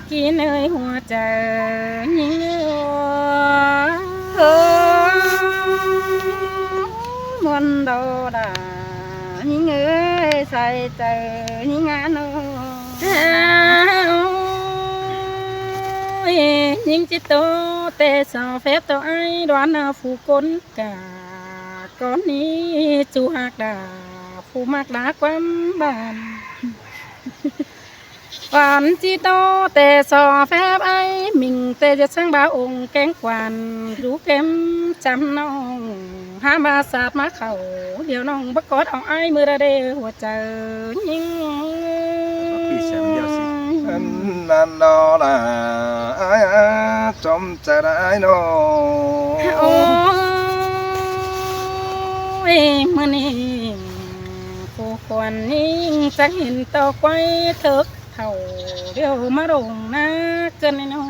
kín nơi hoa trời những muôn đồ đà những người say trời những ngàn những chiếc tô tê sao phép tôi ai đoán phụ côn cả con ní chú hạc đà phụ mạc đá quắm bàn quản chi tô tê sao phép ấy mình tê giật sang ba ông kén quản rú kém chăm nong ha ba sạt má khẩu điều nong bắt có ông ai mưa ra đêหัวใจnhữngนั่นđó là ai trong trái đại nó ôi mưa này cô quan ninh chắc hiện tao quay thức thầu điều má đồng na cơn này nó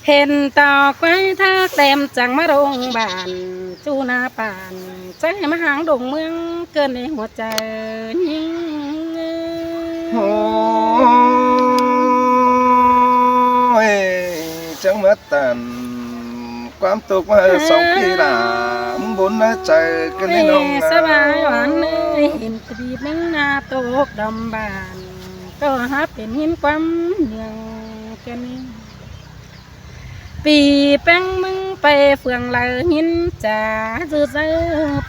hiện tao quay thác đem chẳng má đồng bàn chu na bàn chắc má hàng đồng mương cơn nàyหัวใจnhững ôi chẳng mất tànความตุกมาสองปีหลังบนน้าใจกันในน้องนา สบายหวานเลยเห็นกระดีบนึ่งนาตกดำบานก็หาเป็นหินความเมืองกันนี่ปีแป้งมึงไปเฟืองไหลหินจ่าซื้อ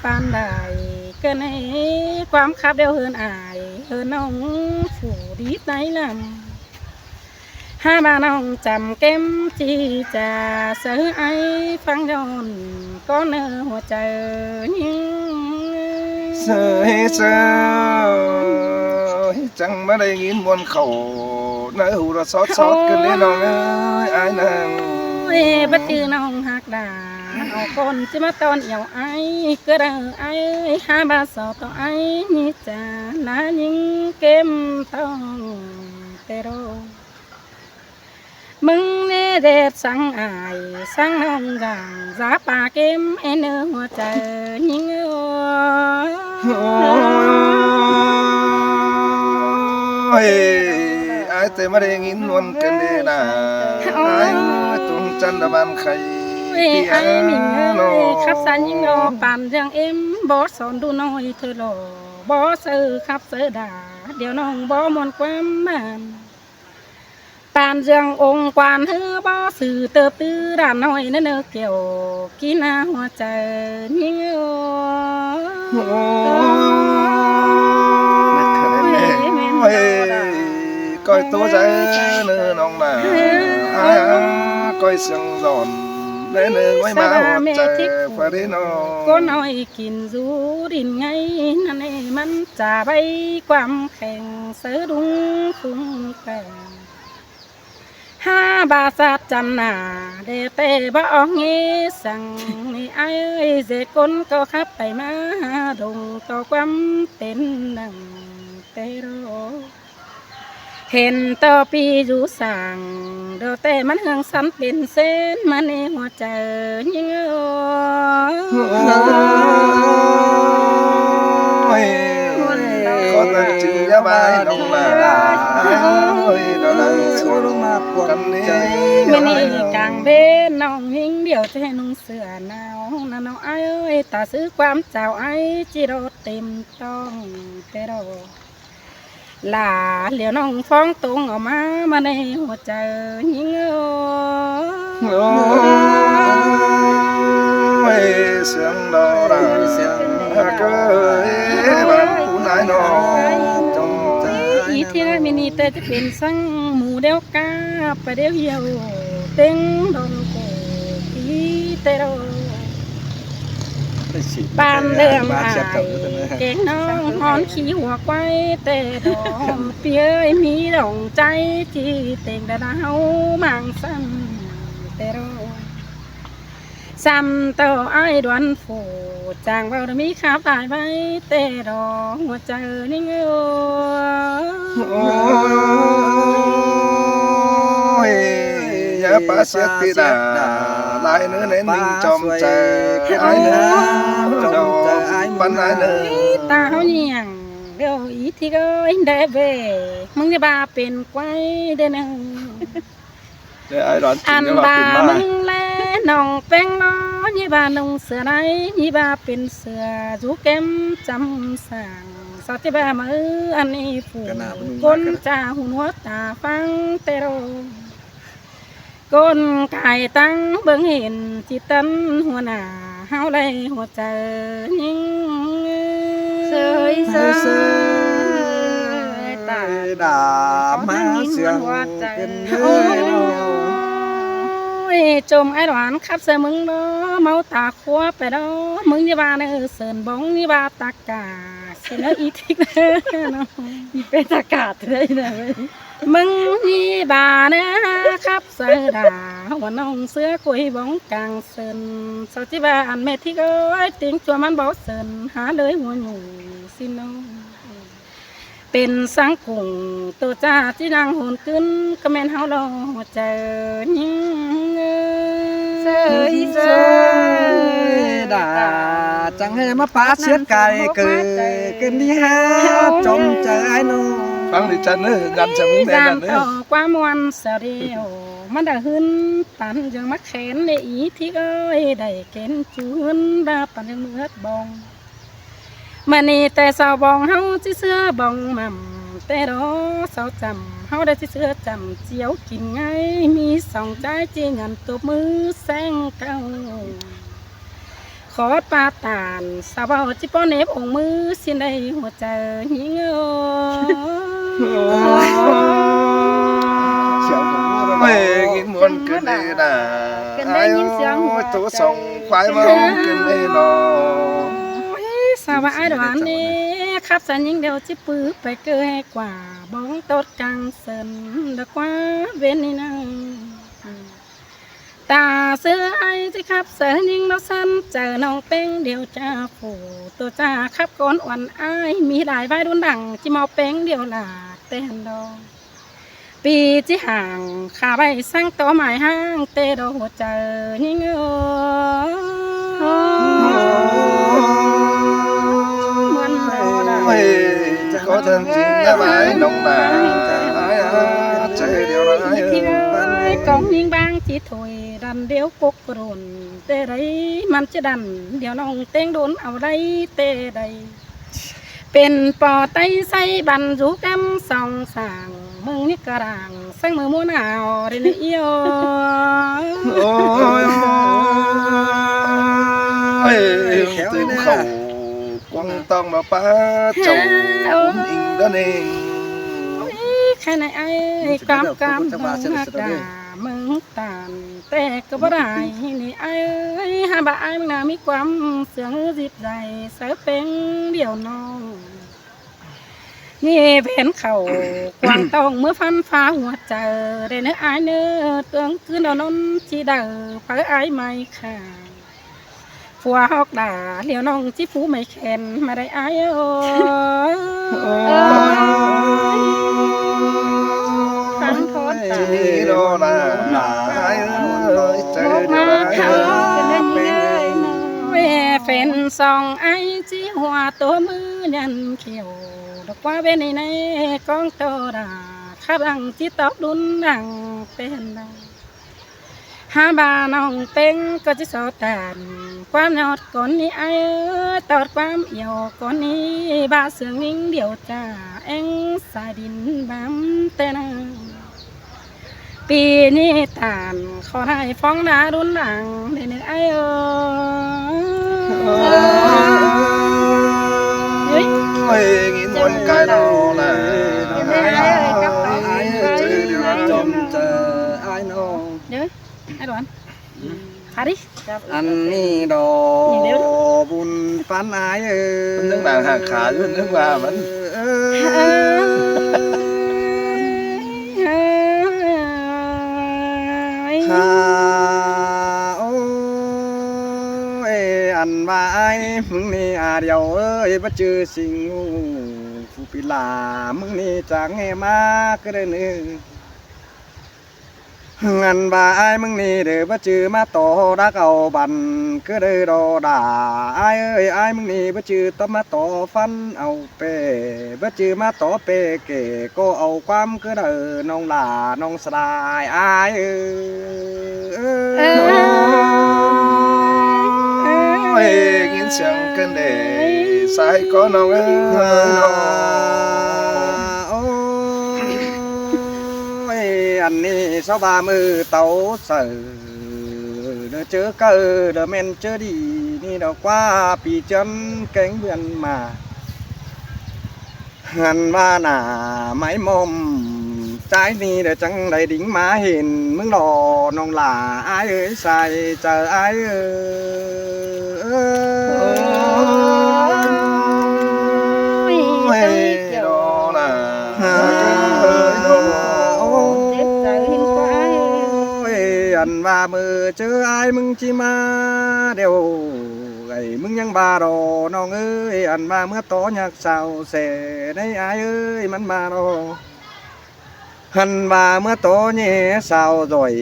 ปานได้กันในความขับเดียวเฮินอายเฮินน้องฝูดีไหนลำห้าบ้านน้องจำเก็มจีจ่าซื้อไอ้ฟังย้อนก็เนื้อหัวใจยิ่ง เสือจังไม่ได้ยินมวนเขาเนื้อหูเราซอดกันในน้องเอ้ยไอ้นาง บัดจือน้องหักดาเอาคนจะมาตอนเอี่ยวไอ้ก็ได้ไอ้หาบาสอต่อไอ้นี่จ้านายิงเกมต้องเตโรมึงเนเด็ดสั่งอายสั่งน้องกังสาปาเกมเอ็นเนื้อหัวใจยิงไอ้แต่ไม่ได้ยินมวนกันเลยนะไอ้ตุ้งจันทร์บ้านใคร ไอ้หมิงขับสันยิงรอปั่นเรื่องเอ็มบอสสอนดูน้อยเธอหล่อบอสขับเสือด่าเดี๋ยวน้องบอมวนความมันป่านเรื่ององค์กวานเฮือบอสื่อเติบตื้อด่านน้อยนั่นเนอเกี่ยวกินหัวใจยิงcoi tôi ra nơi nông nà coi sương giòn để nơi ngoài má một trời phải đi nó ก็น้อยกินรูดินไงนั่นเองมันจะไปความแข่งเสือดุงคุ้งแก่ห้าบาทสัตว์จันนาเดเตบ่ออกเงี้สั่งนี่ไอ้เจคนก็ขับไปมาดงต่อความเป็นนังเตโรเห็นต่อปีอยู่สั่งเดแต่มันเฮืองสันเป็นเส้นมันในหัวใจยิ่งcó ta chỉ giá bài nông là ơi đó là số mà cần đi ไม่นี่กลางเบ้น้องหิงเดี่ยวจะให้นุ่งเสื้อหนาวนั่นน้องไอ้เอ้ยตาซื้อความเจ้าไอ้จิโรเต็มต้องเตโรหลาเหลียวน้องฟ้องตรงออกมาในหัวใจยิ่งsương đó là cái bạn phụ nãy nó trong trái อีที่มินีแต่จะเป็นสังหมูเดียวกาไปเดียวเหี่ยวเต็งดงโกอีเตโรบ้านเดิมอายเก่งน้องหอนขี้หัวไว้แต่ดอกเปียมีดองใจที่เต่งดาวมังซ้ำเตโรซ้ำต่อไอ้ดวนฝูจางเบามีขาตายไปแต่ดอกหัวใจนิ่งอย่าปาเสียติดาลายเนื้อเน้นนิ่งจอมใจไอ้เนื้อจอมใจปันไอ้เนื้อ ตาเขาเหี่ยงเดี๋ยว ý thì ơi để về mừng như bà bên quay đây nè เดี๋ยวไอ้ร้อนจริง ăn จะมาเป็น bà มา mừng lẽ nòng bèn nó như bà nông sửa này như bà bên sửa rú kem chăm sàng sao chứ bà mới ăn đi phủ con cha hùn hót tà phăng tê rô con cài tăng bưng hiện chỉ tân hùa nà hao đây hùa chờ nhưng sơi sơi tà ด่ามาเสียงเป็นเนื้อ chôm ai đoán khắp xe mừng đó máu tà khóa phải đó mừng như ba nữa sờn bóng như ba tà cả xin nó ý thích nó ý phải tà cả từ đây nè mừng như bà nữa khắp xe đà hoàn ông xưa quay bóng càng sờn sao chứ ba ăn mẹ thích ơi tiếng chua man bó sờn há lưới mua nhủ xin nó เป็นสังกุงตัวจ้าที่นางโหนขึ้นก็แม่นเฮาเราเจอยิ่งเสยเสย ด่าจังให้มาป้าเสียไก่เกิดกันดีฮะจมใจนู ฟังดิฉันเนอะยันจะมึงแน่นเน ต่ อะ อความวันเสียเดียวมันได้หึนปันยังมักแขนในอีที่เอ้ยได้เกณฑ์จืนได้ปันยังเมือดบองมันนี่แต่สาวบองเฮาสิเสื้อบองมั่มแต่รอสาวจำเฮาได้สิเสื้อจำเจียวกินไงมีสองใจจีเงินตัวมือแซงเก้าขอปาตานสาวเบาจิป้อนเนบองมือสิได้หัวใจยิงเอ้ย ไม่กินมวนกินเองนะไอ้ตัวส่งควายมากินเองเนาะ สาวไอ้ดอนนี่ขับสันยิงเดียวจิปื้อไปเกยกว่าบ้องตดกลางเสินดกว่าเว้นนี่นะตาเสื้อไอ้ที่ขับเสินยิงเราสั้นเจอน้องเป้งเดียวจ้าผูตัวจ้าขับก้อนอ่อนไอ้มีหลายใบดุนดังจิมอเป้งเดียวหลาเต้นดอปีที่ห่างขาใบสั่งตัวหมายห้างเตะดอหัวใจยิงcó thân chính là mãi nông nà chạy điều này con nhìn bang chỉ thôi đàn điếu cục rồn tê đấyมันจะดันเดี๋ยวน้องเต้งโดนเอาได้เตะได้เป็นปอไตไส้บันรูแก้มสองสางมึงนี่กระด่างสังมือม้วนเอาเรนเอียว tìm khẩu quăng tông mà phá chầu in đó nè แค่ไหนไอ้ความกำลังหักด่ามึงตานแต่ก็บ่ได้นี่ไอ้หาบ่าไอ้มึงน่ะมีความเสียงจิบใจเสือเป็นเดี่ยวน้องนี่เห็นเขากวางตองเมื่อฟันฟ้าหัวเจอได้เนื้อไอ้เนื้อตัวคือดอนนจีเดอเพื่อไอ้ไม่ขาผัวฮอกด่าเลี้ยวน้องจีฟูไม่แข็งมาได้ไอ้ฟังโคตร chỉ đó là ai ơi trời điều này แฟนซองไอจีหัวตัวมือยันเขียวดอกว่าเวนในกองโตดาขับดังจีตอกดุนดังเป็นดังหาบาน้องเป็งก็จะสอดานความยอดก่อนนี้ไอตอดความเอี่ยวก่อนนี้บาเสืองวิ่งเดียวจ้าเอ็งสายดินบำเตนังปีนี้ตานขอให้ฟ้องนารุนหลังเด่นไอơi nghĩ muốn cái đâu là ai chơi điều này chom chờ ai nô เดี๋ยวไอ้ดอนขาดิ อันนี้ดอบุญปันอายเออ มันนึกหนังหักขาด้วยนึกว่ามัน ข้าโอ้ยอันว่าไอ้มึงนี่อาเดียวเอ้ยบ่จือสิ่งผู้ปิลามึงนี่จางให้มาก็ได้นึง งันบ่าไอ้มึงนี่เด้อบ่จือมาต่อรักเอาบันก็เด้อดอด่าไอ้เอ้ยไอ้มึงนี่บ่จือต้องมาต่อฟันเอาเป้บ่จือมาต่อเป้เก๋ก็เอาความก็เด้อน้องหลาน้องสลายไอ้เอ้ย ôi nghiến sương cơn để sai có nông ơi nông อันนี้ชาวบ้านมือเตาเสือเด้อเจอเกอเด้อแม่นเจอดีนี่ดอกว่าปีจนแกงเบือนมาหันว่าหน้าไม้มอมใจนี่เด้อจังได้ดิ่งมาเห็นมึงรอน้องหล่าอ้ายเอ้ยใส่เจออ้ายเอ้ย đó là อันว่ามือเจอไอ้มึงจิมาเดี๋ยวไอ้มึงยังบาดอน้องเอ้ยอันว่าเมื่อโตอยากสาวเสได้ไอ้เอ้ยมันบาดอหันว่าเมื่อโตเนี่ยสาวจ่อย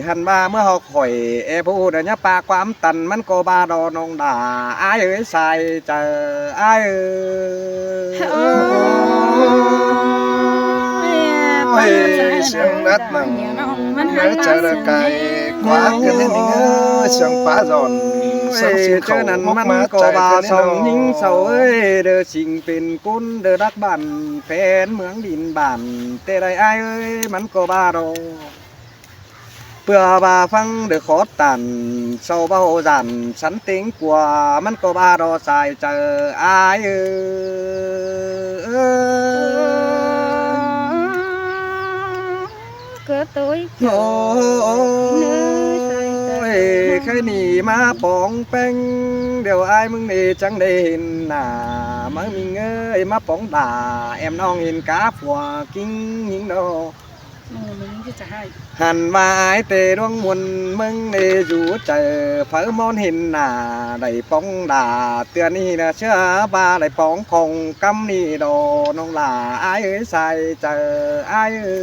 หันว่าเมื่อหอกหอยเอพูดเนี่ยปากความตันมันก็บาดอน้องด่าไอ้เอ้ยใส่เจอไอ้เอ้ย ôi sương đất nằng nhớ chờ đợi cày quá cái nên mình ơi sương phá giòn sương xin เจ khẩu อนั้น móc มัน má ก็ chạy บา cái สอง nên ยิง nó เสาเอ้ยเด้อสิ่งเป็นกุนเด้อรักบ้านแฟนเมืองดินบ้านแต่ใดอ้ายเอ้ยมันก็บาดอเพื่อบาฟังเด้อขอตันเศร้าเบาจันฉันเต็งกว่ามันก็บาดอสายเจออ้ายเอ้cớ tối โอ้ยเคยหนีมาปองแป้งเดี๋ยวอ้ายมึงนี่จังได้เห็นหน้ามึงมีเงยมาปองด่าแอมน้องเห็นกาผัวกิ้งยิงดอ mình cái chả hay หันมาไอ้เตดวงมนมึงในอยู่เจอเผอมอนเห็นหน้าได้ปองด่าเตือนนี่นะเชื่อบาได้ปองคงกำนี่ดอน้องหล่าไอ้เอ้ยใส่เจอไอ้เอ้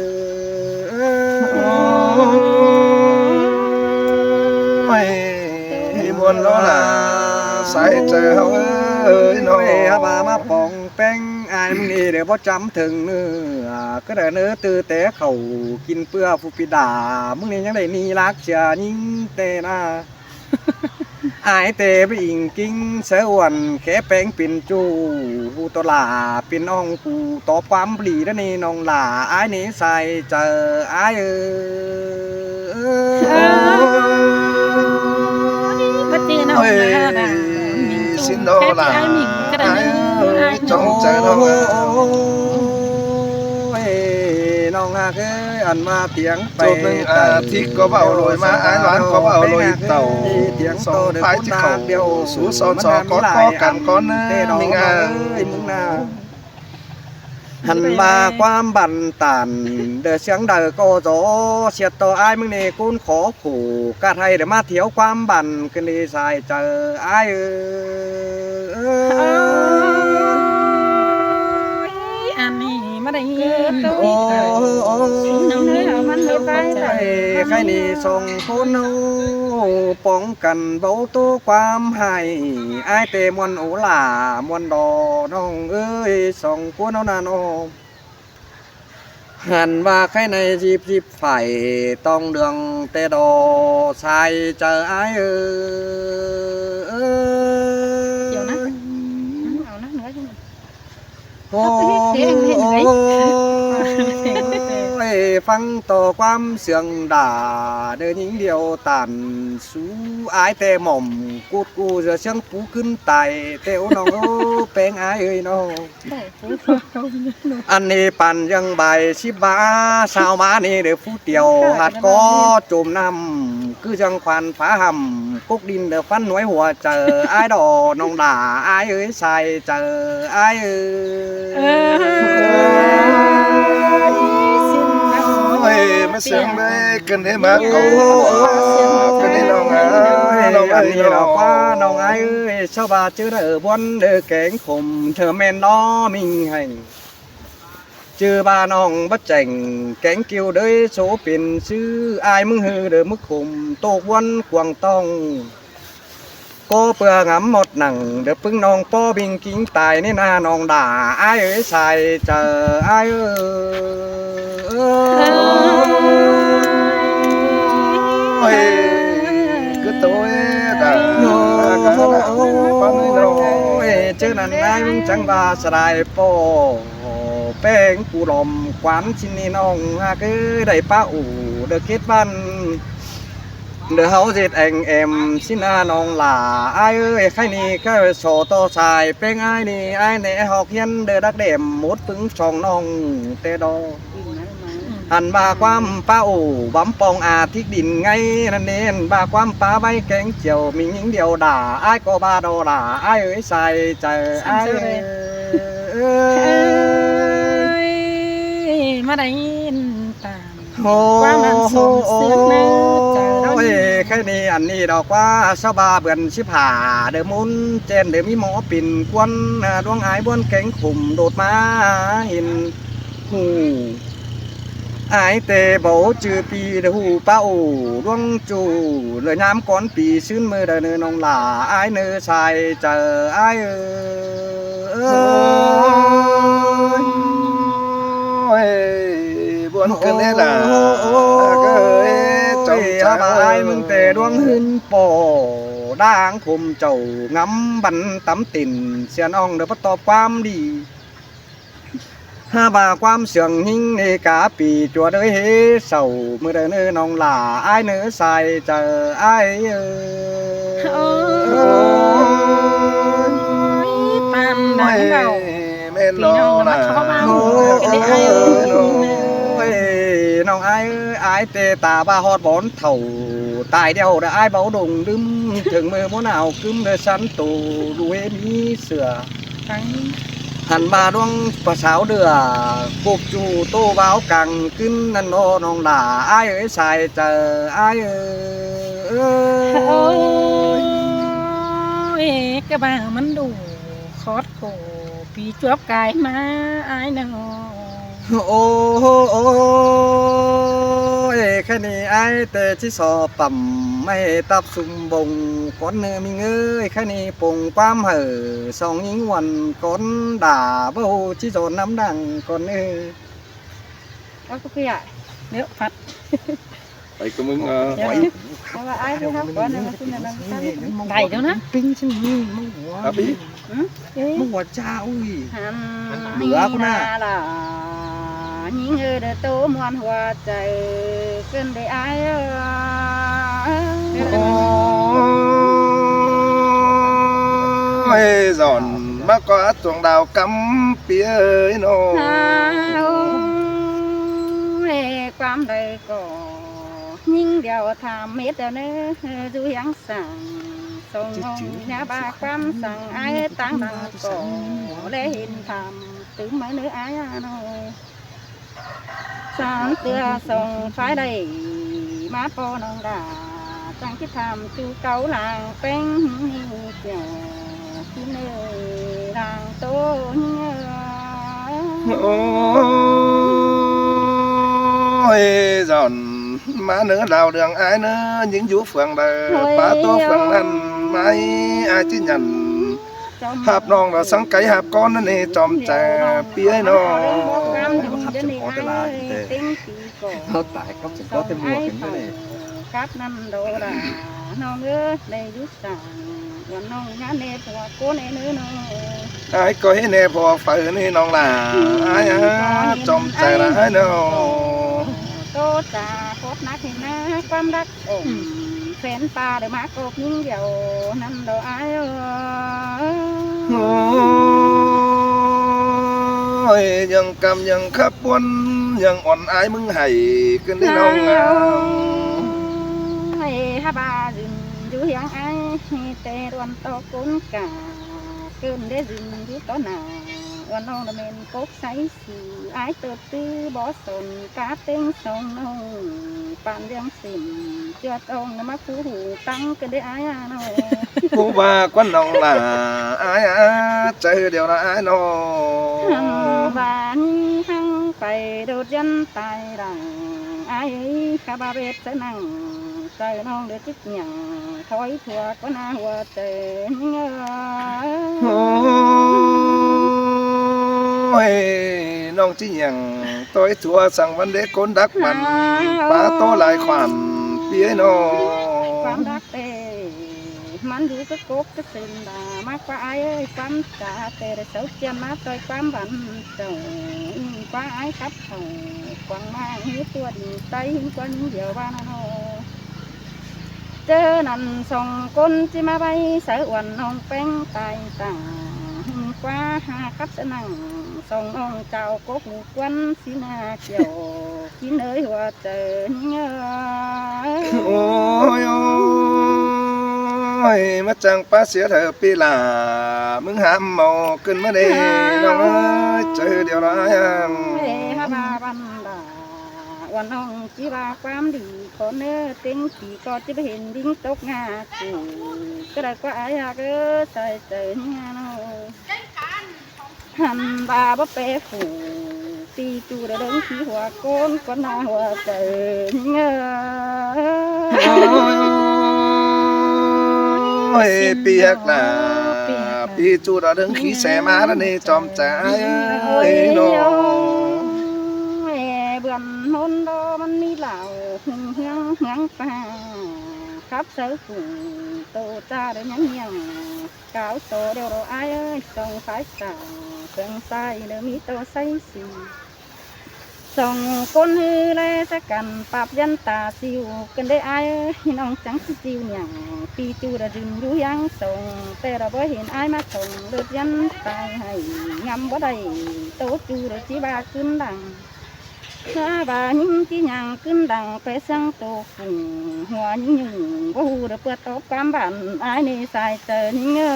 ôi buồn đó là say chờ hậu ơi น้อย nó บามาปองแป้งไอ้มึงนี่เดี๋ยวพอจำถึงเนื้อก็ได้เนื้อตือแต่เขากินเปื้อผู้ปิดามึงนี่ยังได้นี่รักเชียยิ่งเตนะไอ้เตไปอิงกิ้งเสวนแค่แป้งเป็นจูผู้ตลาเป็นน้องผู้ตอบความปลีด้นี่น้องหล่าไอ้นี่ใส่เจอไอ้bắt đi nào ôi xin đó là ai ơi trong chờ đâu น้องอาเคยอันมาเตียงไป chột mình thì có bảo rồi mà ai đoán có bảo rồi tàu song phái chiếc khẩu sú son sò có cắn con mìnhหันมาความบันตันเดือเสียงเดือก็โจเสียต่อไอ้มึงนี่กุ้นขอขู่กาไทยเดี๋ยวมาเที่ยวความบันกันดีใส่เจอไอ้anh này mà đây tôi โอ้ น้องเนื้อมันไม่ไปไหน ใครนี่ส่งคนเอาป้องกันเบาตัวความให้ไอ้เตมวนโอหล่ามวนดอน้องเอ้ยส่งคนเอานาน้องหันว่าใครในจีบไฟต้องเดืองเตดอใส่เจอไอ้เดี๋ยวนะเอานะเนื้อที่ โอ้ยฟังต่อความเสียงด่าเดินหญิงเดียวตันสู้อายแต่หม่อมกูดกูจะเสียงปูขึ้นไตเต้วน้องแปลงอายเอ้ยน้องอันนี้ปั่นยังใบชิบาสาวมานี่เดี๋ยวผู้เตียวหัดก็จมน้ำคือจังควันฟ้าห่ำกุกดินเดี๋ยวฟันหน่วยหัวเจออายดอน้องด่าอายเอ้ยใส่เจออายเอ้ôi mới sướng đấy cần thế mà cầu cần thế nào ngã อันนี้เราว่าน้องไอ้ชาวบ้านชื่อเด้อบวนเด้อแกงขมเธอแม่นน้อมิงให้ chưa ba nong bắt chành cánh kêu đời số tiền sư ai mừng hư đời mức khủng tô quân quảng tông có bữa ngắm một nằng được bưng nong po bình kính tài nên là nong đà ai ơi xài chờ ai ơi cứ tối đã chứ nàn ai mừng chẳng ba sài po bèn cụ lòm quán xin đi nong cứ đầy pa ủ được kết văn được hậu dệt anh em xin nong là ai ơi khai ni cái sổ to xài bèn ai ni ai nè học hiên được đắc điểm một vững tròn nong tê đoหันบาความป้าโอ้บำปองอาทิตย์ดินไงนั่นเองบาความป้าใบแกงเจียวมีหญิงเดียวด่าไอ้ก็บาดอด่าไอ้เอ้ยใส่ใจไอ้มาได้ยินตาม โอ้แค่นี้อันนี้ดอกว่าชาวบาเบือนชิผาเดือมุนเจนเดือมีหมอปิ่นควันดวงไอ้บนแกงขุ่มโดดมาเห็นหูai tê bố chữ pi để hù bao đuông chủ lời nhám con pi xuyên mơ đời nơi nông là ai nơi xài chờ ai ơi buồn cơn thế là cái bà ai mừng tê đuông hưng bò đang khum chầu ngắm bắn tắm tình xiên ong được bắt to quam đi bàความเสียงหิ้งในกาปีจัวเด้อเฮเศร้าเมื่อเดินน้องหล่าอ้ายเนื้อใส่เจออ้ายปานดังเรา แม่น้องน่ะ น้องอ้ายอ้ายเตตาบ้าฮอดบอนเถ่าตายเดียวได้อ้ายเบาดงดึมถึงมือม้วนหนาวกึมเด้อสันตูดูเฮมีเสือหันมาดวงประสาวเดือกุบจูโตเบากังขึ้นนันโนน้องหล่าอ้ายเอ้ยใส่เจออ้ายกระบามันดูคอดโขปีจวบกายมาอ้ายนอโอ้แค่นี้ไอ้แต่ที่สอบต่ำไม่ตับสุ่มบงก้อนเนื้อมีเงยแค่นี้ปงความเห่อสองยิงวันก้อนด่าเบ้าที่โจนน้ำดังก้อนเนื้อว่าก็คือเนื้อผัดไปกับมึงhỏiว่าไอ้ที่ครับก้อนนึงคุณนั่งไก่เจ้านะปิ้งฉันมึงหัวมึงหัวเจ้าอุ้ยเหลือคุณน่ะnhững người đã tố muôn hoaใจcơn để ai ơi giòn má có tuồng đào cắm phía ơi nóความđời có những điều tham mết đâu nữa du hiang sang sông nhà bàความsang ai tăng đằng có để hình tham từ mấy nữa ai nó sáng tia sông phái đầy má po nông đà chẳng cái tham chu cấu làng bánh kiểu khi nơi làng tô ôi giòn má nữa đào đường ai nữa những vũ phượng đời phá tô phượng ăn mai ai chứ nhận hạp non là sáng cái hạp con nó nè tròn trà phía nó nó tại không chỉ có tên mùa cái này cáp năm đồ là non nữa đây rút sàng còn non nhá nè của cô nè nữa nó ai có hết nè phò phải nè non là ai á tròn trà là ai nó tô trà cốt nát thì ná quam đắt phèn pa để má cột những dầu năm đồ ai ơiยังกำยังขับวนยังอ่อนอายมึงให้กันได้น้องให้ฮาบาจึงอยู่ยังไอแต่รวนโตกุ้นกาเกินได้จึงอยู่ต้นหนาวันน้องดำเนินกบใส่สีไอตัวตื้อบ่สนกาเต็งสองน้องปานยังสิมเจ้าตองมาคู่หูตั้งกันได้ไอ้น้องผู้ว่าก้นน้องล่ะไอ้ใจเดียวละไอ้น้องบ้านหัง โดดยันตายดังอายข้าบาเบ็ดเสนังใจน้องเดือดจิตหยังถอยถั่วก็น่าหัวเตนเง โอ้ยน้องจีหยังต้อยถั่วสั่งวันเด็กคนดักมันปลาโตหลายขวัญเปียโน ความรักเตมันอยู่ก็กบก็เส้นดามากกว่าอายความจ่าเตะเสาเจียนมาต่อยความบันเจ้ากว่าอายครับเขากวางมาหิวตัวดีใจกว่านี้เดียวว่าน้อเจอนั่นส่งคนที่มาใบเสืออ้วนน้องแป้งตายต่างกว่าหาครับสนังส่งน้องเจ้ากกหมูกวนสีนาเกี่ยวกินเอ้ยหัวเจอเงอ โอ้ยโอ้ยมาจังป้าเสียเธอปีหลามึงหามเมาขึ้นมาได้น้องเอ้ยเจอเดี๋ยวไรยัง เฮ้ฮาบาบันดาวันน้องจีว่าความดีขอเนื้อเต็งขี่ก็จะไปเห็นดิ้งตกงากูก็ได้ก็อายากใส่เจอเนี่ยน้องหันบาบ่เปฝูตีจูได้เดินขี่หัวโกนก็น่าหัวเจอเงอ โอ้ยเปียกน่ะปีจูดดึงขี้แสมาแล้วนี่จอมจ๋าเอ้ยน้อง เบื่อนนนโดมันมีเหล่าหึงเฮียงเฮียงป่าครับเสือฝุ่งโตจ้าเดินยังเฮียงก้าวโตเดียวเราอายเอ้ยส่งสายสางเครื่องใส่เดิมมีโตใส่สีส่งคนฮือแลจะกันปรับยันตาซิวกันได้อายเอ้ยน้องจังสิจิวอย่างปีจูระดึงอยู่ยังส่งแต่เราบ่เห็นอายมาส่งเดือดยันตายให้งำบ่ได้โตจูระจีบาขึ้นดังข้าบายิ่งที่ยังขึ้นดังไปสังโตฝุ่งหัวยิ่งยิ่งบ่หูเดือเปิดตบความบันอายนี่ใส่เจอยิ่งเงอ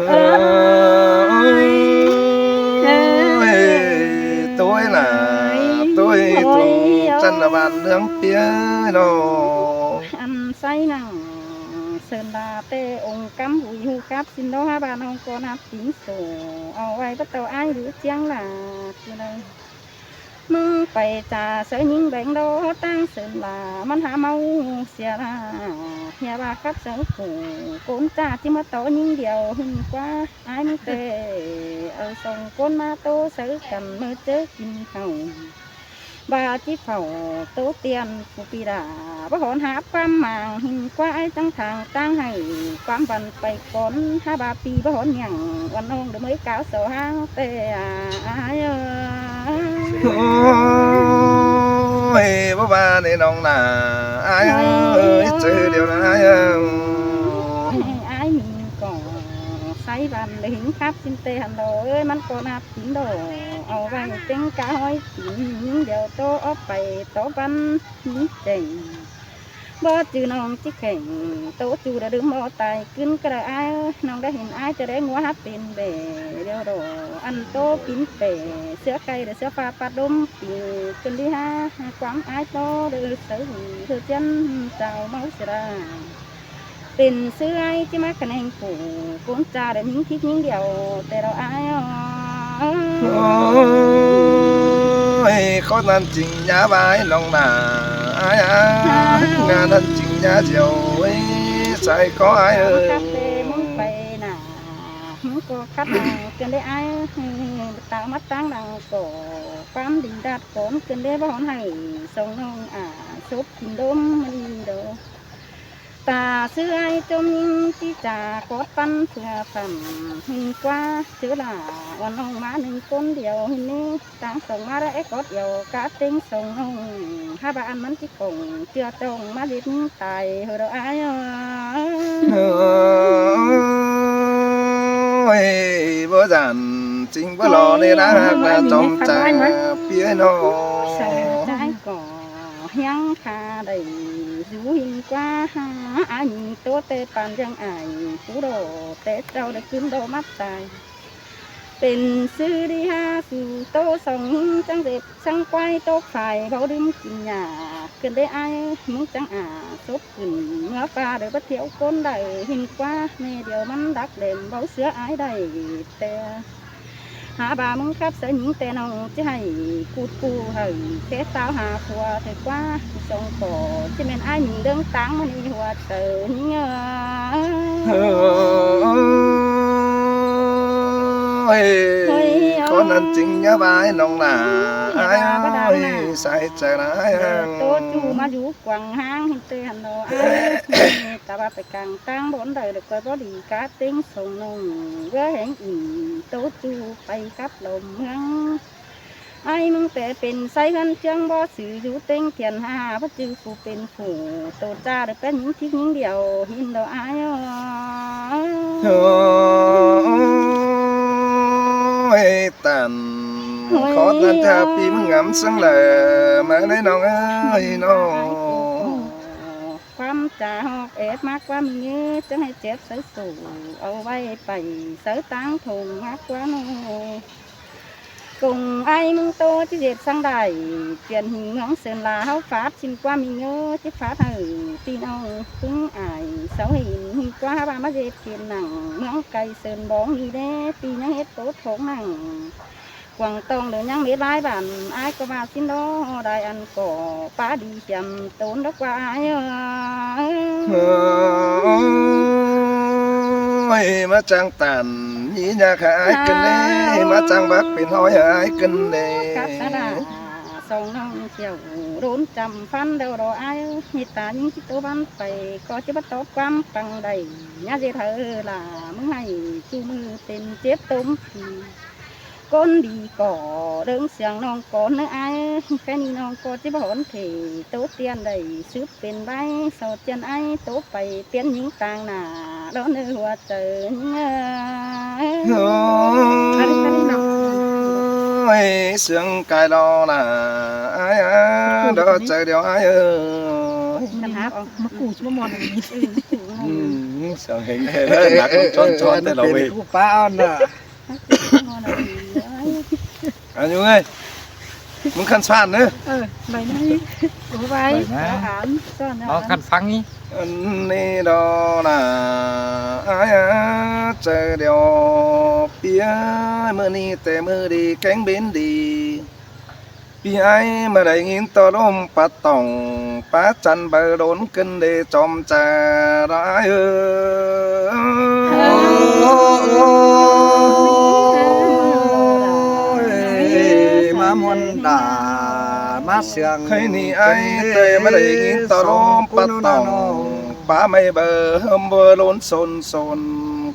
เอ้ยtôi là tôi tụ chân là bạn nướng pía đồ อันไซนังเสินดาเตองค์กำหุยหูกับสินโดฮาบานองกอนับสิงโสเอาไว้ก็เต่าอ้ายหรือเจียงหลาคือเลยมึงไปจ่าเสือยิงแบ่งโดตั้งเสินลามันหาเมาเสียลาเฮียบาครับเสือผูโกนจ่าที่มาโตยิงเดียวหึงกว่าอ้ายมึงเตเอาส่งโกนมาโตเสือกันเมื่อเจอกินข้าวบาจีเฝ้าโตเตียนผู้ปีดาบ่หอนหาความหมางหินกว่าไอ้จังทางตั้งให้ความบันไปก่อนหาบาปีบ่หอนหยังวันน้องเดี๋ยวmới cáo sổ hang tê ai ôi bố ba này nong là ai ơi chơi điều là ai ai mình có say bàn để hình khắp xin tê hẳn đồ ơiมันก็นับกินโดเอาไว้เต็งกาห้อยกินเดี๋ยวโตเอาไปโตบันนี้เจ๋งบ่จือน้องจิแข่งโตจูได้ดื่มบ่ตายกินกระอ้ายน้องได้เห็นอ้ายจะได้งัวฮับเป็นเบเดี๋ยวรออันโตปิ้นเปเสื้อไก่หรือเสื้อฟ้าปลาดมปีจนที่ห้าความอ้ายโตเดือดเสือเธอจันเจ้าเมาเสียเป็นเสื้อไอ้ที่มาคะแนนผู้คนจ่าได้ยิงทิศยิงเดียวแต่เราอ้าย ôi có nan chỉnh nhá bái nong là ai ngàn nan chỉnh nhá diều ấy sai có ai ơi มึงไปน่ะมึงก็คัดกันได้ไอ้ตามัดตั้งดังก่อความดินดัดก่อนกันได้บ่หอนให้ส่งน้องซุปกินดมมันเด้อตาเสื้อไอ้จมยิงที่จากดปันเพื่อฝันหินกว่าเจอละวันน้องมาหนึ่งคนเดียวหินนี้ต่างส่งมาได้กดเดียวกาเต็งส่งน้องห้าบานมันที่คงเชื่อตรงมาดิ้นตายเฮอไอ้ ôi bố giản chính bố lò này đã là trong trái phía nó ใจก่อยังคาได้ดูหินกว่าหาอันตัวเตปานยังอายผู้โดเตเจ้าได้ขึ้นโดมัดตายเป็นซื้อดีฮาสู่โตส่งจังเด็บจังไกวโตไข่เบาดื่มกินหยาเกินได้ไอ้มึงจังซบขึ้นเมื่อฟ้าเดี๋ยวไปเที่ยวก้นได้หินกว่าแม่เดียวมันดักเด่มเบาเสือไอ้ได้แต่ หาบ่ามึงครับเสือหญิงแต่น้องจะให้กูดกูเฮ้ยเทสาวหาผัวเถิดว่าทรงก่อจะเป็นอ้ายหญิงเรื่องตังมันนี่หัวเต๋อนี่เงคนนั้นจริงยะบายน้องหนาอ้ายใส่ใจร้าย โตจูมาอยู่กวางห้างเห็นเตือนเราอ้ายแต่ว่าไปกลางตั้งบนđời được coi có đi cá tiếng sông nông với hẹn ỉโตจูไปกับลมเมืองไอ้มึงแต่เป็นไซกันเชียงบ่สื่ออยู่เต็งเขียนหาพระจือผู้เป็นผู้โตจ้าได้เป็นหญิงที่หญิงเดียวหินดอกอ้ายตันขอตันเธอปีมึงงำสังเลยมาในน้องเอ้ยน้อง ความจ่าหอกเอ็ดมากกว่ามีเงี้ยจะให้เจ็บใส่สู่เอาไว้ไปใส่ตั้งถุงมากกว่าโนcùng ai mong tô chứ dệt sang đài tiền hình ngóng sơn là háo phát xin qua mình nhớ chứ phát hở tin ông cũng ải sáu hình qua ba má dệt tiền nặng ngóng cây sơn bóng đi đê vì nhang hết tốt thốn nặng quảng tông được nhang biết vai bản ai có vào xin đó đại ăn cỏ phá đi chầm tốn đó qua ai mà trang tàn nhí nhà khai kinh đê mà trang bác bên hỏi ai kinh đê cắt đà sông nông chiều đốn chầm phan đầu đồ ai nhị ta những chiếc tố bắn phải có chiếc bắt tóc quam bằng đầy nhá dê thơ là mừng ngày chu mưa tên chết tôm con đi cỏ đứng xiang non con nữa ai cái ni non có chứ bảo hồn thì tốt tiền đầy sướp bên bay sau chân ai tốt phải tiền những tàng nà đó nơi hoa trời ôi sương cài lo là ai á đó trời điều ai ơi mà củ chứ mòn này sợ hình thế là con tròn thế là bị pa on à anh ơi muốn khăn xoan nữa bài này của bài án nó khăn phăng đi này đó là ai á trời điều bia mưa ni tè mưa đi cánh bên đi bia ai mà đầy nghìn to đôm bắt tòng phá chăn bờ đốn cân để chom trà đó ai má muôn đà má sương khi ni ai tê mà đầy nghìn to đôm bắt tòng phá mây bờ hôm bờ lốn xôn xôn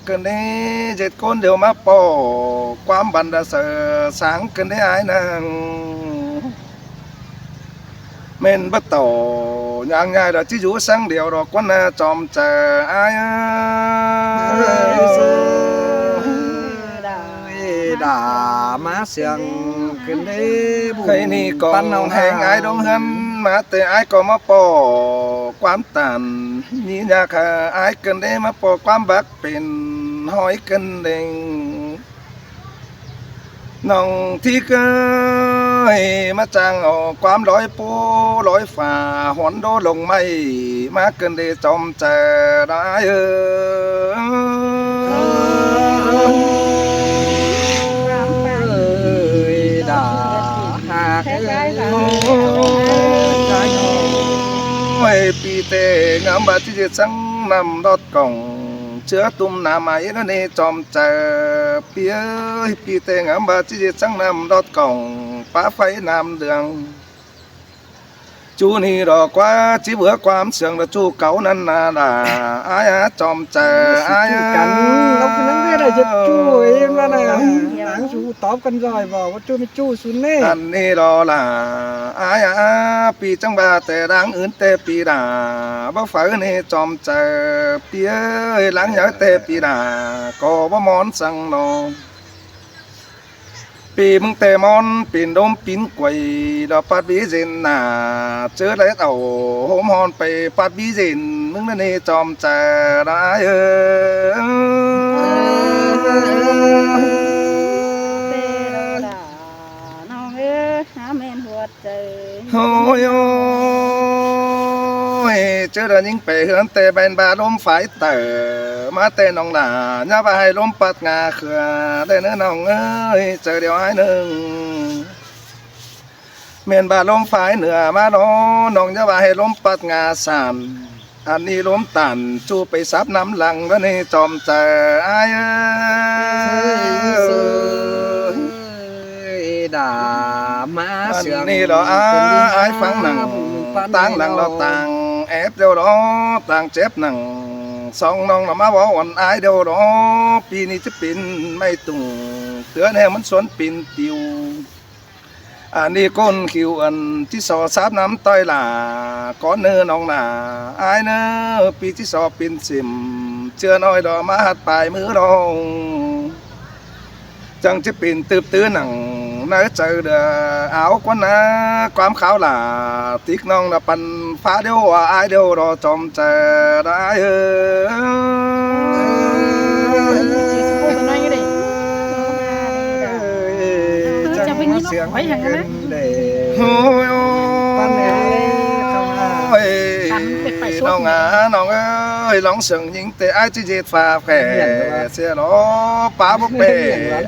cân đấy dệt con đều má bò quám bàn đã sợ sáng cân đấy ai nàng men bắt tổ nhang nhai đó chứ rú sáng điều đó quan chòm chờ ai đà má sương kinh đê khi ni còn hẹn ai đông hơn mà tê ai có má bò quám tàn như nhà khả ai cần đê má bò quám bác bên hỏi cần đình nòng thi cơ mà chàng ở quám lối phố lối phà hoán đô lồng mây mà cần để chom chờ đã ơi pi tê ngắm bà chỉ sáng nằm đọt cổng chứa tum nam ấy nó đi chom chờ phía pi tê ngắm bà chỉ sáng nằm đọt cổng phá phái nam đường chú ni đò quá chỉ bữa qua ấm sương là chú cẩu nên là ai á chom chờ ai cắn lóc nó biết là giật chú ấy mà này đáng chú tóm con rồi vào có chú mới chú xuống nè anh ni đò là ai á pi trong bà tè đáng ướn tè pi đà bác phải ni chom chờ pi ơi láng nhớ tè pi đà có bác món sang nôปีมึงแต่มอนปีนดมปีนกวยดอกปัดบีเจนน่ะเจอแล้วเอาโหมฮอนไปปัดบีเจนมึงนั่นนี่จอมใจได้โอ้ยโอ้ยเจอแล้วยิ่งไปเหือนแต่แบนบาดมฝ่ายเต๋อ มาแต่น้องหนาอย่าไปให้ลมปัดงาเขือได้เนื้อน้องเอ้ยเจอเดียวให้หนึ่งเมียนบาลมฝ่ายเหนือมาน้องน้องอย่าไปให้ลมปัดงาสานอันนี้ลมตันจูไปซับน้ำหลังแล้วนี่จอมเจอไอ้เอ้ย ด่ามาเสียง นี่เราไอ้ฟังหนังต่างหลังเราต่างแอบเดียวเราต่างเจ็บหนังสองน้องเรามาบอกวันไอ้เดียวเราปีนี้จะปินไม่ตุงเตือนให้มันสวนปินติวอันนี้ก้นคิวอันที่สอซับน้ำต้อยหล่าก้อนเนื้อน้องหนาไอ้เนื้อปีที่สอปินสิมเชื่อน้อยดอกมาหัดปลายมือเราจังจะปินตืบตื้อหนังน่าเจอเด้อเอากว่านะความขาวหล่าติ๊กน้องน่ะปันฟ้าเดียวว่าไอ้เดียวรอจอมเจอได้จะเป็นยี่น้องไว้อย่างนั้นนะ โอ้ยน้องน้องเอ้ยลองสึงยิงแต่ไอ้จีเจ็ดฟ้าแผ่เสียล้อป้าบุเป้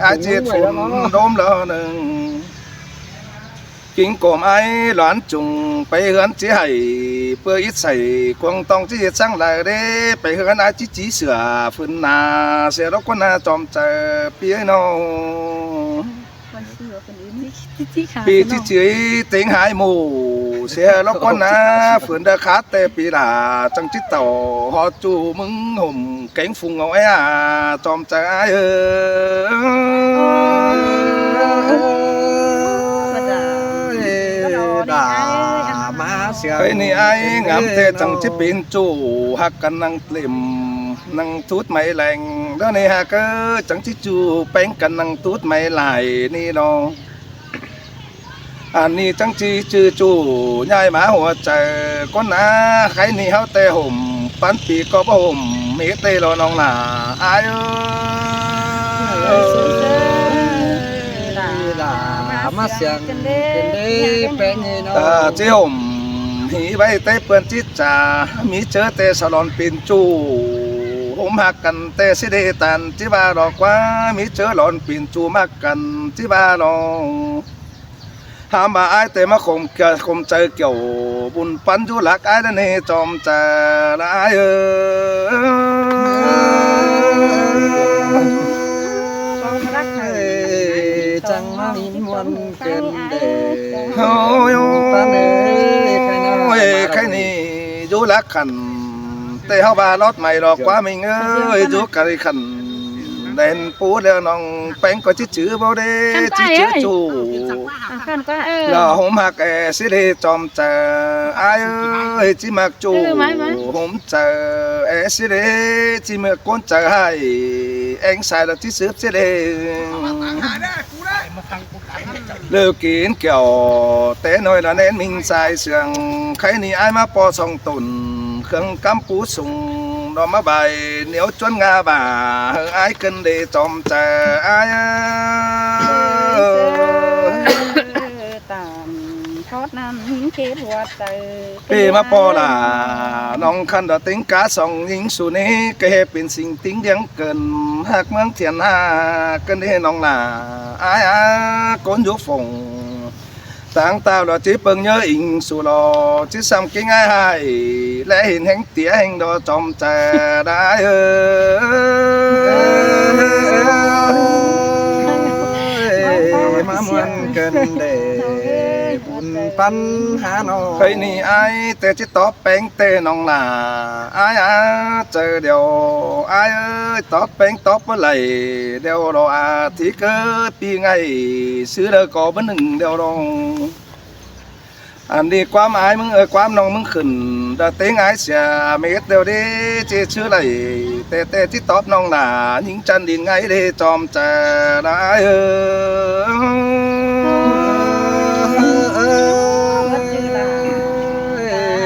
ไอ้เจ็ดฝนโดมละหนึ่งกินกลมไอ้หลานจุงไปเฮือนจีไห้เพื่ออิดใส่กวงตองจีเจ็ดสั่งเลยเด้ไปเฮือนไอ้จีเสือฝืนนาเสียรกคนนาจอมเจอพี่น้องปีที่เฉยเต็งหายหมู่เสียแล้วก็นะฝืนเดาขาเตปีหลาจังจิตเต่าหอจูมึงห่มแกงฟุงเอาไอ้จอมใจด่ามาเสียง ไอ้นี่ไอ้งามเตจังจิปินจูหักกันนั่งเปลิมนั่งทูดไม่แรงแล้วนี่ฮักจังจิจูแป้งกันนั่งทูดไม่ไหลนี่น้องอันนี้จังจีจือจูยายหมาหัวใจก้นนาใครนี่เฮาเตะห่มปันปีก็บ่ห่มมีเตะรอน้องหนาอายด่ามาเสียงเป็นเด้เป็นยี่น้อง เจ้าห่มหีไว้เตะเปื้อนจิตจ่ามีเจอเตะสลอนปินจูห่มหักกันเตะสิเดตันที่บ้าดอกว่ามีเจอหลอนปินจูมากกันที่บ้าน้องหามาไอ้แต่มาคมใจเกี่ยวบุญปันจุลักไอ้นั่นเองจอมใจละไอ้จังมาหินวันเกินเดช โอ้ยปันเอ้ยใครนี่จุลักขันแต่เฮาบารถใหม่ดอกว่าไม่เงยจุกอะไรขันเด่นปูแล้วน้องแป้งก็จื้อบ่ได้จื้อจูเราหอมหักสิได้จอมเจอไอ้เอ้ยจิมักจูหอมเจอสิได้จิมักก้นเจอให้เอ็งใส่แล้วที่ซื้อสิได้เลิกกินเกี่ยวแต่น้อยละเน้นมิงใส่เสียงใครนี่ไอ้มาปอสองตุนเครื่องกำปูสุงดอกมาใบเหนียวจนงาบ่าไอ้ขึ้นได้จอมเจอไอ้ตามทอดน้ำเค็มหัวใจปีมาปอล่ะน้องคันดอติงกาสองยิงสุนี้ก็เฮเป็นสิ่งติ้งยังเกินหักเมืองเทียนหากันได้น้องล่ะไอ้ก้นยุฝงต่างตาเราจีเปิงnhớอิงสู่รอจีซ้ำกิ้งไอ้ให้และเห็นแห่งเตี้ยแห่งดอจอมใจได้มาเหมือนกันเดบุญปัญหาน้องเคยนี่ไอ้แต่จิตตอบแป้งเตน้องล่ะไอ้เจอเดียวไอ้ตอบแป้งตอบเมื่อไหร่เดียวรอที่เกิดปีไงซื้อเด้อก็บ่หนึ่งเดียวรองอันนี้ความอายมึงความน้องมึงขึ้นดาเต็งอายเสียเม็ดเดียวดิเจชื่อไรแต่ที่ตอบน้องหนายิงจันดินไงเดจอมใจได้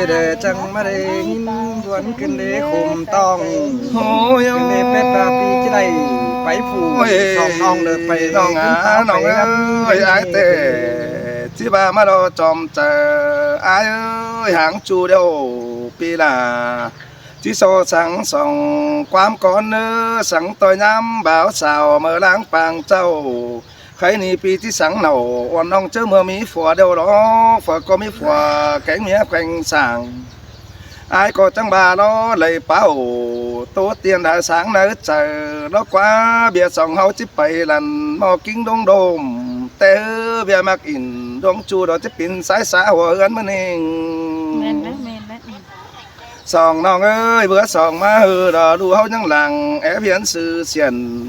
เดจังมาได้หินดวนขึ้นเดคุมต้อง โอ้ย ขึ้นเดเป็ดปลาปีจะได้ไปผูสองน้องเดินไป น้องน้องเอ้ยอายเตที่บ้ามาเราจอมใจอายเอ้ยหางจูเดียวปีลา chỉ so sáng sòng quám con nơ sáng tôi nhắm bảo sao mơ lãng pàng châu khái ni pi tí sáng nào ôn nong chớ mưa mí phùa đâu đó phùa có mí phùa cánh mía quanh sàng ai có chẳng bà nó lấy bảo tốt tiền đã sáng nỡ chờ nó quá bia sòng hậu chỉ bảy lần mò kinh đông đồm té bia mặc in đông chu đó chỉ pin sái xã hòa ấn mà men đấy sòng nong ơi bữa sòng má hư đò đu hậu những làng ép hiến sư xiển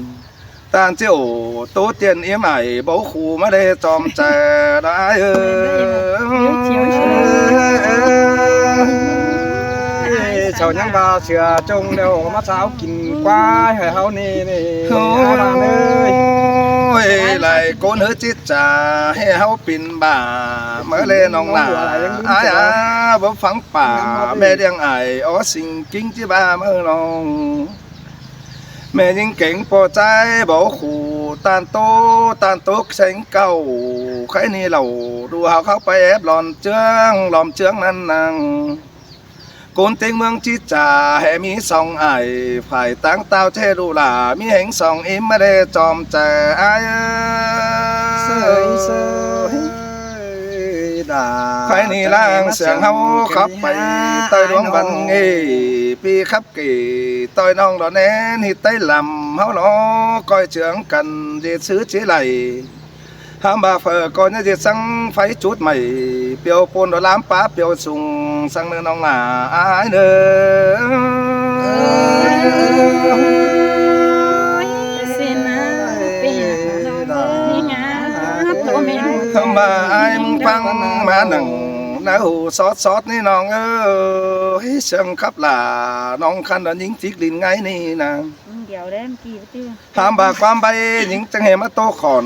tan chiều tố tiền yếm ải bố khu mà đây tròm chè đã chào nhang bà sửa trông đều mắt sáo kín qua hay hao nè nè ôi lại cô nữ chết trà hay hao pin bà mới lên nong là ai à bố phẳng bà mẹ đang ải ó sinh kinh chứ bà mơ lòng mẹ những cảnh po trái bảo khủ tan tốt xanh cầu khái ni lầu đu hào khóc bay ép lòn trương năn nàng côn tiếng mương chi trà hệ mi song ải phải táng tao thế đủ là mi hành song im mà để chòm trà ai khái ni lang sương hao khóc bay tôi đuông văn nghề pi khắp kỳ tôi nong đó nén hít tay làm hao nó coi trưởng cần gì xứ chế này ham bà phở coi như gì sang phải chút mày biểu pôn đó làm phá biểu sùng sang nơi nong là ai nữa ham bà ai mong phăng mà nằng nấu sót ní nong ơi sương khắp là nong khăn đó những chiếc linh ngay ní nè ham bà quam bay những chẳng hề mà tô khòn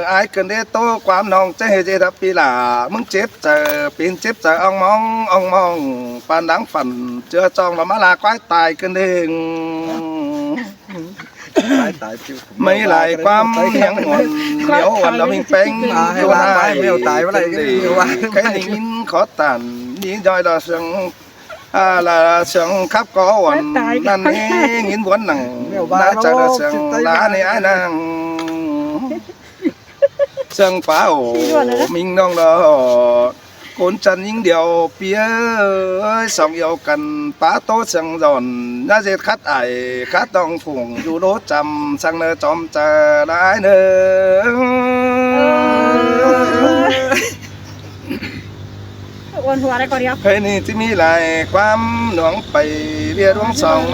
ai cần để tô quam nong chẳng hề gì đập pi là muốn chép chờ pin chép chờ ông mong pan đáng phần chưa trong là má là quái tài cần để mấy lại quam nhang ngọn nếu còn là mình bánh hay là bài mèo tài với lại cái này khó tàn ní đôi là sương là sương khắp có quần nan ní nghìn vốn nằng đã chờ là sương lá này ai nàng sương phá ổ mình nong đó côn chân những điều phía song yêu cần phá tốt sương giòn đã dệt khát ải khát đông phùng du đốt chầm sang nơi chom chờ đái nữa thế này thì mi lại quam nuông bầy bia nuông sòng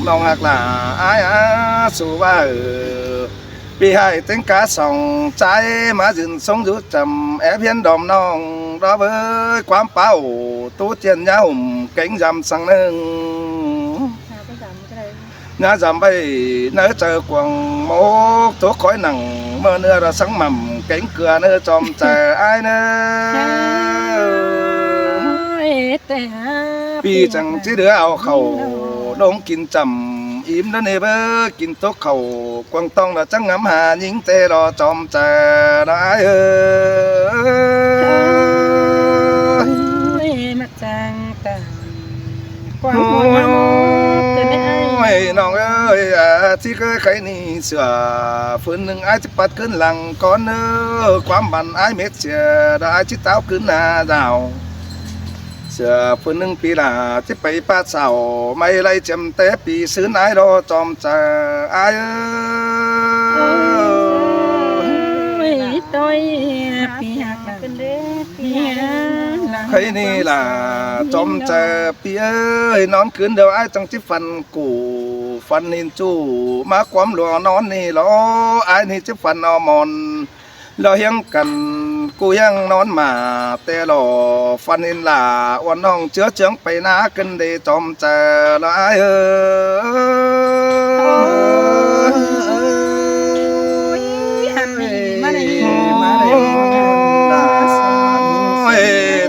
nong hạc là ai á su ba vì hai tiếng cá sòng trái má rừng sống rút trầm ép hiến đom nong đó với quám bao tú tiền nhau cánh dầm sang nương nhá dầm bay nỡ chờ quần mốt thuốc khói nằng mơ nưa ra sáng mầm cánh cửa nưa chòm chờ ai vì chẳng chỉ đứa ao khẩu đông kín trầm im đó nè bơ kín tốt khẩu quăng tông là trắng ngắm hà những tê đò chòm chờ đái mặt trăng tàn ôi nong ơi chỉ cái khay ni sửa phun nưng ai chỉ bắt cơn lằng con ơ quám bàn ai mệt sửa đã ai chỉ táo cơn là rào sửa phun nưng pi là chỉ bay ba sào mày lại chấm té pi sứ ai đó chòm chờ ai tôi khay ni là chòm chờ pi ơi nón cơn đâu ai trong chỉ phần củ phần nên chu má quắm lúa nón ni lo ai ni chỉ phần nó mòn lo hiang cần cô hiang nón mà tê lo phần nên là oan hong chứa chướng bay ná cân để chòm chờ là ai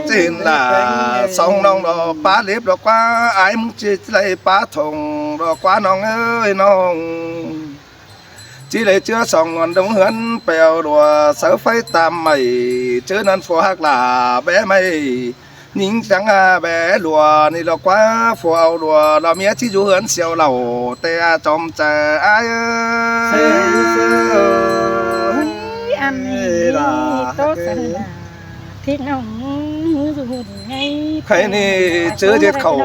trên là sông nong đó phá liếp đó quá ai muốn chỉ lấy phá thùng đó quá nong ơi nong chỉ lấy chưa sông còn đông hấn bèo đùa sớ phây tam mày chứ nên phù hắc là bé mày nhìn trắng bé lùa này là quá phù ao lùa là mía chỉ du hớn siêu lầu tê trong chờ ai ăn tốt rồi thiết nông dù ngay khai ni chưa chết khẩu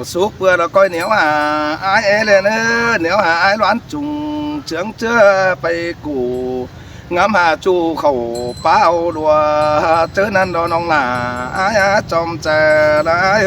suốt vừa là coi nếu ai ấy lên nếu ai đoán trùng trưởng chưa bay củ ngắm chu khẩu bao đùa chớ nan đó nong là ai trong chờ là ai